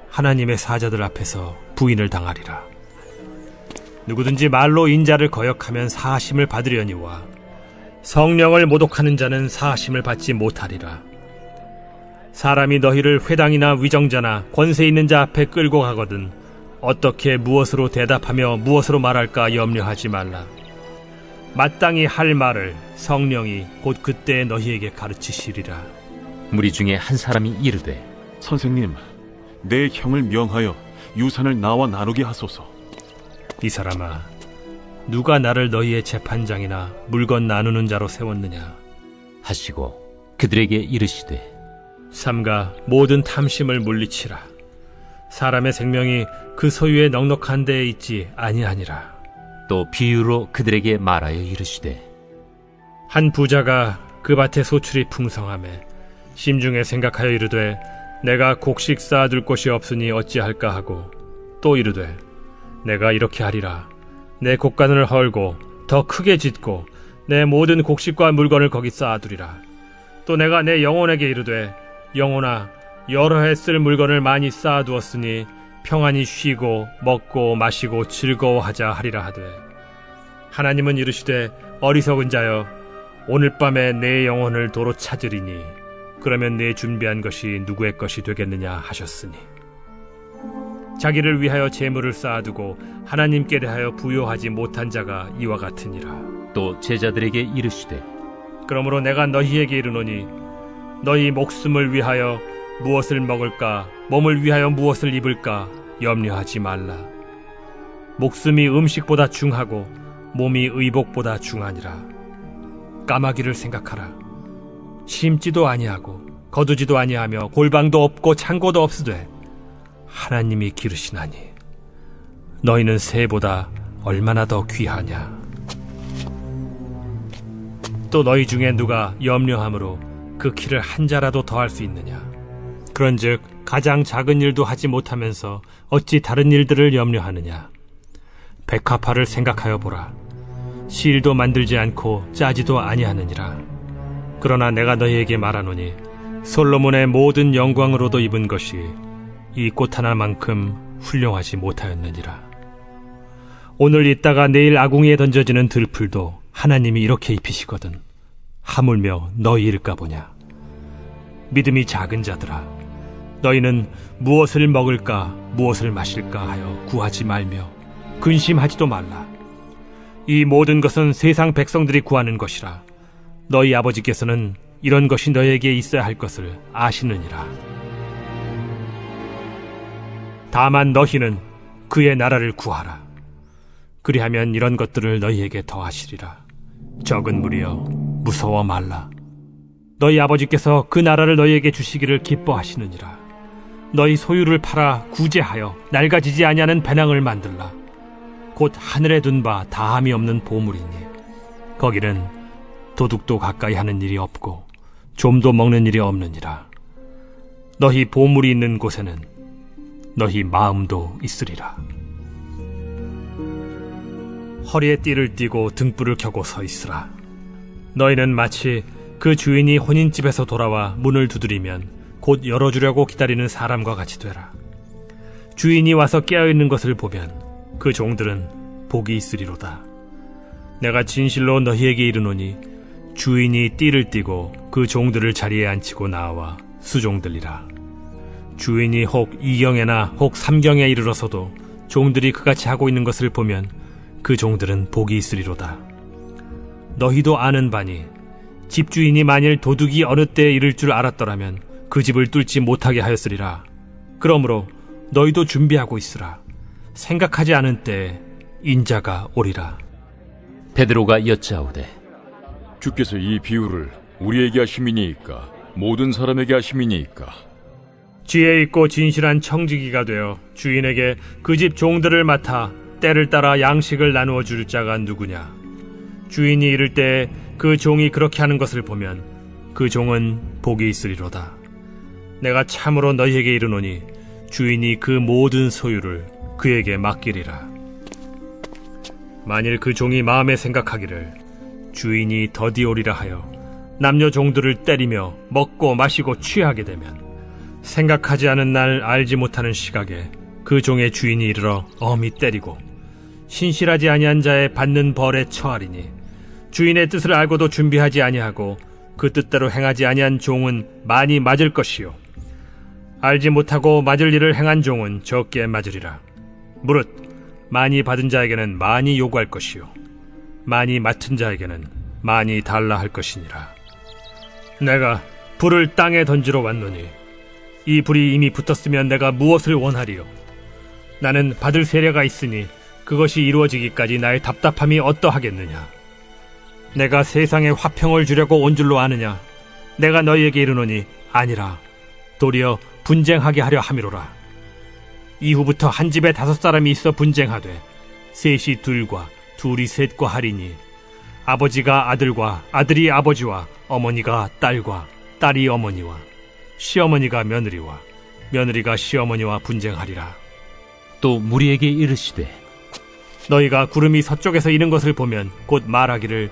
하나님의 사자들 앞에서 부인을 당하리라. 누구든지 말로 인자를 거역하면 사하심을 받으려니와 성령을 모독하는 자는 사하심을 받지 못하리라. 사람이 너희를 회당이나 위정자나 권세 있는 자 앞에 끌고 가거든 어떻게 무엇으로 대답하며 무엇으로 말할까 염려하지 말라. 마땅히 할 말을 성령이 곧 그때 너희에게 가르치시리라. 무리 중에 한 사람이 이르되, 선생님, 내 형을 명하여 유산을 나와 나누게 하소서. 이 사람아, 누가 나를 너희의 재판장이나 물건 나누는 자로 세웠느냐 하시고 그들에게 이르시되, 삼가 모든 탐심을 물리치라. 사람의 생명이 그 소유의 넉넉한 데에 있지 아니하니라. 또 비유로 그들에게 말하여 이르시되, 한 부자가 그 밭에 소출이 풍성하매 심중에 생각하여 이르되 내가 곡식 쌓아둘 곳이 없으니 어찌할까 하고 또 이르되 내가 이렇게 하리라. 내 곡간을 헐고 더 크게 짓고 내 모든 곡식과 물건을 거기 쌓아두리라. 또 내가 내 영혼에게 이르되 영혼아 여러 해 쓸 물건을 많이 쌓아두었으니 평안히 쉬고 먹고 마시고 즐거워하자 하리라 하되 하나님은 이르시되 어리석은 자여 오늘 밤에 내 영혼을 도로 찾으리니 그러면 내 준비한 것이 누구의 것이 되겠느냐 하셨으니 자기를 위하여 재물을 쌓아두고 하나님께 대하여 부요하지 못한 자가 이와 같으니라. 또 제자들에게 이르시되 그러므로 내가 너희에게 이르노니 너희 목숨을 위하여 무엇을 먹을까 몸을 위하여 무엇을 입을까 염려하지 말라. 목숨이 음식보다 중하고 몸이 의복보다 중하니라. 까마귀를 생각하라. 심지도 아니하고 거두지도 아니하며 골방도 없고 창고도 없으되 하나님이 기르시나니 너희는 새보다 얼마나 더 귀하냐. 또 너희 중에 누가 염려함으로 그 키를 한 자라도 더할 수 있느냐. 그런즉 가장 작은 일도 하지 못하면서 어찌 다른 일들을 염려하느냐. 백합화를 생각하여 보라. 실도 만들지 않고 짜지도 아니하느니라. 그러나 내가 너희에게 말하노니 솔로몬의 모든 영광으로도 입은 것이 이 꽃 하나만큼 훌륭하지 못하였느니라. 오늘 있다가 내일 아궁이에 던져지는 들풀도 하나님이 이렇게 입히시거든 하물며 너희일까 보냐. 믿음이 작은 자들아, 너희는 무엇을 먹을까 무엇을 마실까 하여 구하지 말며 근심하지도 말라. 이 모든 것은 세상 백성들이 구하는 것이라. 너희 아버지께서는 이런 것이 너희에게 있어야 할 것을 아시느니라. 다만 너희는 그의 나라를 구하라. 그리하면 이런 것들을 너희에게 더하시리라. 적은 무리여 무서워 말라. 너희 아버지께서 그 나라를 너희에게 주시기를 기뻐하시느니라. 너희 소유를 팔아 구제하여 낡아지지 아니하는 배낭을 만들라. 곧 하늘에 둔 바 다함이 없는 보물이니 거기는 도둑도 가까이 하는 일이 없고 좀도 먹는 일이 없느니라. 너희 보물이 있는 곳에는 너희 마음도 있으리라. 허리에 띠를 띠고 등불을 켜고 서 있으라. 너희는 마치 그 주인이 혼인집에서 돌아와 문을 두드리면 곧 열어주려고 기다리는 사람과 같이 되라. 주인이 와서 깨어있는 것을 보면 그 종들은 복이 있으리로다. 내가 진실로 너희에게 이르노니 주인이 띠를 띠고 그 종들을 자리에 앉히고 나와 수종들리라. 주인이 혹 2경에나 혹 3경에 이르러서도 종들이 그같이 하고 있는 것을 보면 그 종들은 복이 있으리로다. 너희도 아는 바니 집주인이 만일 도둑이 어느 때에 이를 줄 알았더라면 그 집을 뚫지 못하게 하였으리라. 그러므로 너희도 준비하고 있으라. 생각하지 않은 때에 인자가 오리라. 베드로가 여짜오되 주께서 이 비유를 우리에게 하심이니이까 모든 사람에게 하심이니이까? 지혜 있고 진실한 청지기가 되어 주인에게 그 집 종들을 맡아 때를 따라 양식을 나누어 줄 자가 누구냐. 주인이 이를 때에 그 종이 그렇게 하는 것을 보면 그 종은 복이 있으리로다. 내가 참으로 너희에게 이르노니 주인이 그 모든 소유를 그에게 맡기리라. 만일 그 종이 마음에 생각하기를 주인이 더디 오리라 하여 남녀 종들을 때리며 먹고 마시고 취하게 되면 생각하지 않은 날 알지 못하는 시각에 그 종의 주인이 이르러 엄히 때리고 신실하지 아니한 자의 받는 벌에 처하리니 주인의 뜻을 알고도 준비하지 아니하고 그 뜻대로 행하지 아니한 종은 많이 맞을 것이요 알지 못하고 맞을 일을 행한 종은 적게 맞으리라. 무릇 많이 받은 자에게는 많이 요구할 것이요 많이 맡은 자에게는 많이 달라 할 것이니라. 내가 불을 땅에 던지러 왔노니 이 불이 이미 붙었으면 내가 무엇을 원하리요. 나는 받을 세례가 있으니 그것이 이루어지기까지 나의 답답함이 어떠하겠느냐. 내가 세상에 화평을 주려고 온 줄로 아느냐. 내가 너희에게 이르노니 아니라 도리어 분쟁하게 하려 함이로라. 이후부터 한 집에 5사람이 있어 분쟁하되 셋이 둘과 둘이 셋과 하리니 아버지가 아들과 아들이 아버지와 어머니가 딸과 딸이 어머니와 시어머니가 며느리와 며느리가 시어머니와 분쟁하리라. 또 무리에게 이르시되 너희가 구름이 서쪽에서 이는 것을 보면 곧 말하기를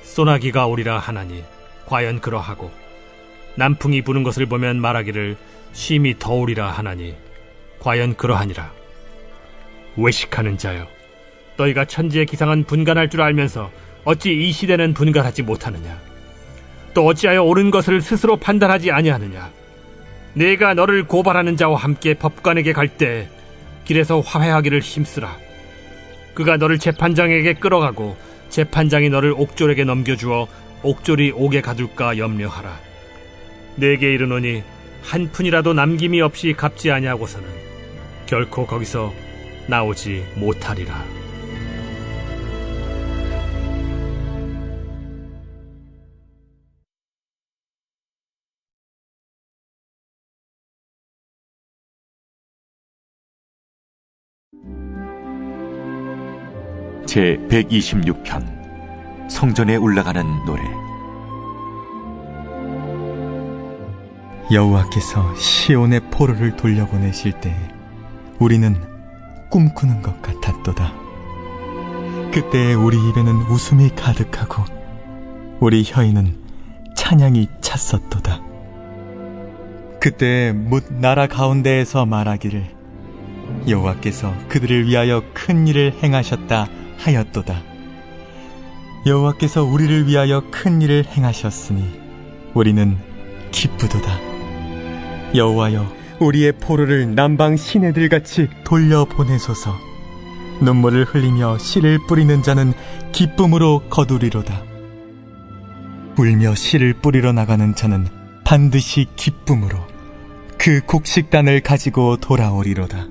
소나기가 오리라 하나니 과연 그러하고, 남풍이 부는 것을 보면 말하기를 심히 더우리라 하나니 과연 그러하니라. 외식하는 자여, 너희가 천지의 기상은 분간할 줄 알면서 어찌 이 시대는 분간하지 못하느냐? 또 어찌하여 옳은 것을 스스로 판단하지 아니하느냐? 내가 너를 고발하는 자와 함께 법관에게 갈 때 길에서 화해하기를 힘쓰라. 그가 너를 재판장에게 끌어가고 재판장이 너를 옥졸에게 넘겨주어 옥졸이 옥에 가둘까 염려하라. 내게 이르노니 한 푼이라도 남김이 없이 갚지 아니하고서는 결코 거기서 나오지 못하리라. 제 126편 성전에 올라가는 노래. 여호와께서 시온의 포로를 돌려보내실 때 우리는 꿈꾸는 것 같았도다. 그때 우리 입에는 웃음이 가득하고 우리 혀에는 찬양이 찼었도다. 그때 뭇 나라 가운데에서 말하기를 여호와께서 그들을 위하여 큰 일을 행하셨다 하였도다. 여호와께서 우리를 위하여 큰 일을 행하셨으니 우리는 기쁘도다. 여호와여, 우리의 포로를 남방 시내들같이 돌려보내소서. 눈물을 흘리며 씨를 뿌리는 자는 기쁨으로 거두리로다. 울며 씨를 뿌리러 나가는 자는 반드시 기쁨으로 그 곡식단을 가지고 돌아오리로다.